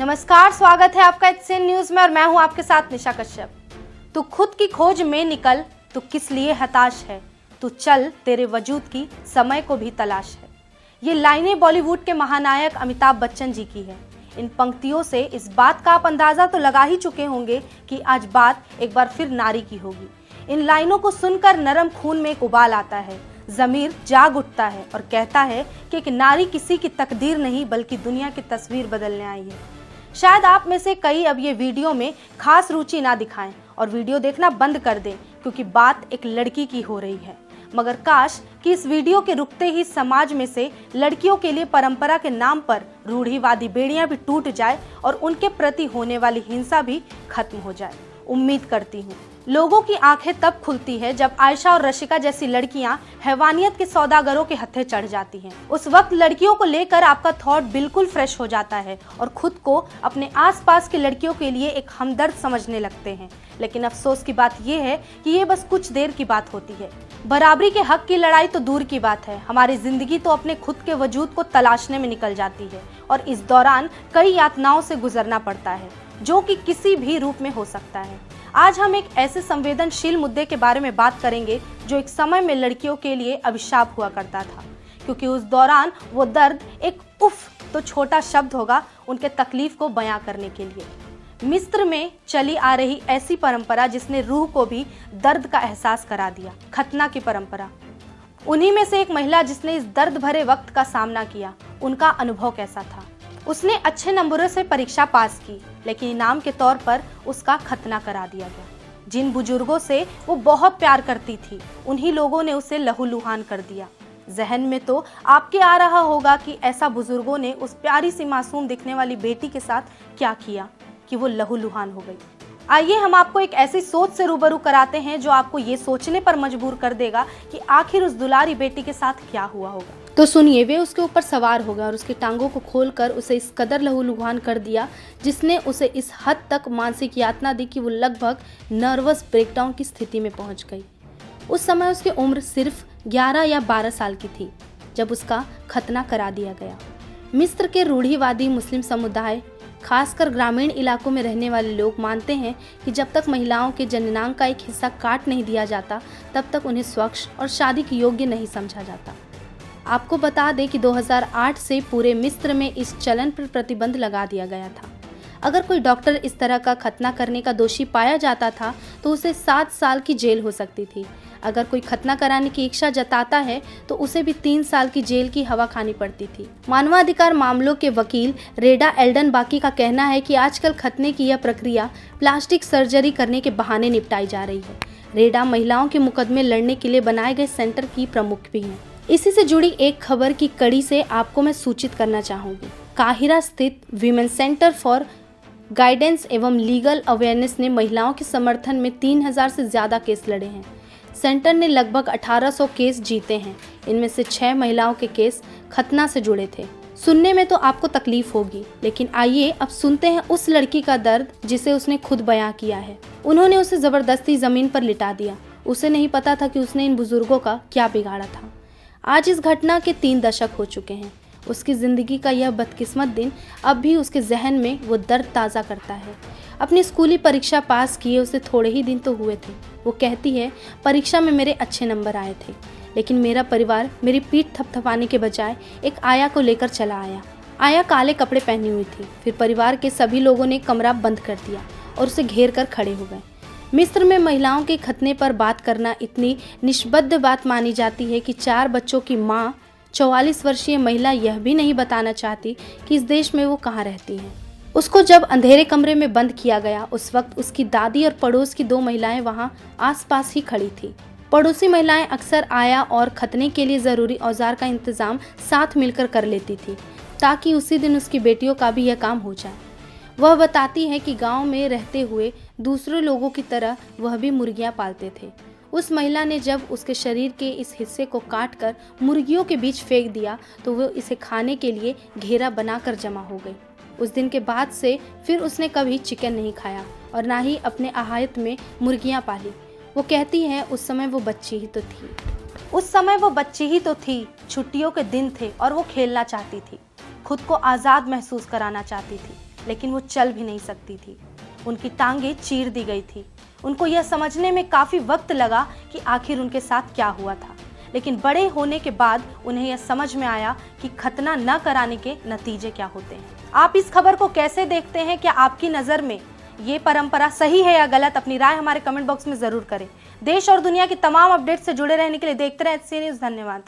नमस्कार, स्वागत है आपका एचसीएन न्यूज में और मैं हूं आपके साथ निशा कश्यप। तू खुद की खोज में निकल, तू किस लिए हताश है, तू चल तेरे वजूद की समय को भी तलाश है। ये लाइनें बॉलीवुड के महानायक अमिताभ बच्चन जी की है। इन पंक्तियों से इस बात का आप अंदाजा तो लगा ही चुके होंगे कि आज बात एक बार फिर नारी की होगी। इन लाइनों को सुनकर नरम खून में एक उबाल आता है, ज़मीर जाग उठता है और कहता है कि एक नारी किसी की तकदीर नहीं बल्कि दुनिया की तस्वीर बदलने आई है। शायद आप में से कई अब ये वीडियो में खास रुचि ना दिखाएं और वीडियो देखना बंद कर दें क्योंकि बात एक लड़की की हो रही है। मगर काश कि इस वीडियो के रुकते ही समाज में से लड़कियों के लिए परंपरा के नाम पर रूढ़िवादी बेड़ियां भी टूट जाए और उनके प्रति होने वाली हिंसा भी खत्म हो जाए। उम्मीद करती हूँ लोगों की आंखें तब खुलती है जब आयशा और रशिका जैसी लड़कियां हैवानियत के सौदागरों के हत्थे चढ़ जाती हैं। उस वक्त लड़कियों को लेकर आपका थॉट बिल्कुल फ्रेश हो जाता है और खुद को अपने आसपास की लड़कियों के लिए एक हमदर्द समझने लगते हैं। लेकिन अफसोस की बात यह है कि ये बस कुछ देर की बात होती है। बराबरी के हक की लड़ाई तो दूर की बात है, हमारी जिंदगी तो अपने खुद के वजूद को तलाशने में निकल जाती है और इस दौरान कई यातनाओं से गुजरना पड़ता है जो कि किसी भी रूप में हो सकता है। आज हम एक ऐसे संवेदनशील मुद्दे के बारे में बात करेंगे जो एक समय में लड़कियों के लिए अभिशाप हुआ करता था, क्योंकि उस दौरान वो दर्द एक उफ तो छोटा शब्द होगा उनके तकलीफ को बयां करने के लिए। मिस्र में चली आ रही ऐसी परंपरा जिसने रूह को भी दर्द का एहसास करा दिया, खतना की परंपरा। उन्हीं में से एक महिला जिसने इस दर्द भरे वक्त का सामना किया, उनका अनुभव कैसा था। उसने अच्छे नंबरों से परीक्षा पास की, लेकिन इनाम के तौर पर उसका खतना करा दिया गया। जिन बुजुर्गों से वो बहुत प्यार करती थी, उन्हीं लोगों ने उसे लहूलुहान कर दिया। जहन में तो आपके आ रहा होगा कि ऐसा बुजुर्गों ने उस प्यारी सी मासूम दिखने वाली बेटी के साथ क्या किया कि वो लहूलुहान हो गई। आइए हम आपको एक ऐसी सोच से रूबरू कराते हैं जो आपको ये सोचने पर मजबूर कर देगा कि आखिर उस दुलारी बेटी के साथ क्या हुआ होगा। तो सुनिए, वे उसके ऊपर सवार हो गए और उसकी टांगों को खोलकर उसे इस कदर लहूलुहान कर दिया जिसने उसे इस हद तक मानसिक यातना दी कि वो लगभग नर्वस ब्रेकडाउन की स्थिति में पहुंच गई। उस समय उसकी उम्र सिर्फ 11 या 12 साल की थी जब उसका खतना करा दिया गया। मिस्र के रूढ़िवादी मुस्लिम समुदाय, खासकर ग्रामीण इलाकों में रहने वाले लोग मानते हैं कि जब तक महिलाओं के जननांग का एक हिस्सा काट नहीं दिया जाता तब तक उन्हें स्वच्छ और शादी के योग्य नहीं समझा जाता। आपको बता दें कि 2008 से पूरे मिस्र में इस चलन पर प्रतिबंध लगा दिया गया था। अगर कोई डॉक्टर इस तरह का खतना करने का दोषी पाया जाता था तो उसे 7 साल की जेल हो सकती थी। अगर कोई खतना कराने की इच्छा जताता है तो उसे भी 3 साल की जेल की हवा खानी पड़ती थी। मानवाधिकार मामलों के वकील रेडा एल्डनबाकी का कहना है कि आजकल खतने की यह प्रक्रिया प्लास्टिक सर्जरी करने के बहाने निपटाई जा रही है। रेडा महिलाओं के मुकदमे लड़ने के लिए बनाए गए सेंटर की प्रमुख भी हैं। इसी से जुड़ी एक खबर की कड़ी से आपको मैं सूचित करना चाहूँगी। काहिरा स्थित विमेन सेंटर फॉर गाइडेंस एवं लीगल अवेयरनेस ने महिलाओं के समर्थन में 3000 से ज़्यादा केस लड़े हैं। सेंटर ने लगभग 1800 केस जीते हैं। इनमें से 6 महिलाओं के केस खतना से जुड़े थे। सुनने में तो आपको तकलीफ होगी, लेकिन आइए अब सुनते हैं उस लड़की का दर्द जिसे उसने खुद बयां किया है। उन्होंने उसे ज़बरदस्ती ज़मीन पर लिटा दिया। उसे नहीं पता था कि उसने इन बुजुर्गों का क्या बिगाड़ा था। आज इस घटना के 3 दशक हो चुके हैं। उसकी ज़िंदगी का यह बदकिस्मत दिन अब भी उसके जहन में वो दर्द ताज़ा करता है। अपनी स्कूली परीक्षा पास किए उसे थोड़े ही दिन तो हुए थे। वो कहती है, परीक्षा में मेरे अच्छे नंबर आए थे, लेकिन मेरा परिवार मेरी पीठ थपथपाने के बजाय एक आया को लेकर चला आया। आया काले कपड़े पहनी हुई थी। फिर परिवार के सभी लोगों ने कमरा बंद कर दिया और उसे घेर कर खड़े हो गए। मिस्र में महिलाओं के खतने पर बात करना इतनी निष्बद्ध बात मानी जाती है कि 4 बच्चों की माँ 44 वर्षीय महिला यह भी नहीं बताना चाहती कि इस देश में वो कहाँ रहती है। उसको जब अंधेरे कमरे में बंद किया गया उस वक्त उसकी दादी और पड़ोस की 2 महिलाएं वहां आसपास ही खड़ी थी। पड़ोसी महिलाएं अक्सर आया और खतने के लिए ज़रूरी औजार का इंतज़ाम साथ मिलकर कर लेती थी ताकि उसी दिन उसकी बेटियों का भी यह काम हो जाए। वह बताती है कि गांव में रहते हुए दूसरे लोगों की तरह वह भी मुर्गियां पालते थे। उस महिला ने जब उसके शरीर के इस हिस्से को काट कर मुर्गियों के बीच फेंक दिया तो वो इसे खाने के लिए घेरा बनाकर जमा हो गई। उस दिन के बाद से फिर उसने कभी चिकन नहीं खाया और ना ही अपने आहायत में मुर्गियां पाली। वो कहती है उस समय वो बच्ची ही तो थी। छुट्टियों के दिन थे और वो खेलना चाहती थी, खुद को आज़ाद महसूस कराना चाहती थी। लेकिन वो चल भी नहीं सकती थी। उनकी टांगें चीर दी गई थी। उनको यह समझने में काफ़ी वक्त लगा कि आखिर उनके साथ क्या हुआ था, लेकिन बड़े होने के बाद उन्हें यह समझ में आया कि खतना न कराने के नतीजे क्या होते हैं। आप इस खबर को कैसे देखते हैं? क्या आपकी नज़र में ये परंपरा सही है या गलत? अपनी राय हमारे कमेंट बॉक्स में ज़रूर करें। देश और दुनिया की तमाम अपडेट से जुड़े रहने के लिए देखते रहें HC न्यूज़। धन्यवाद।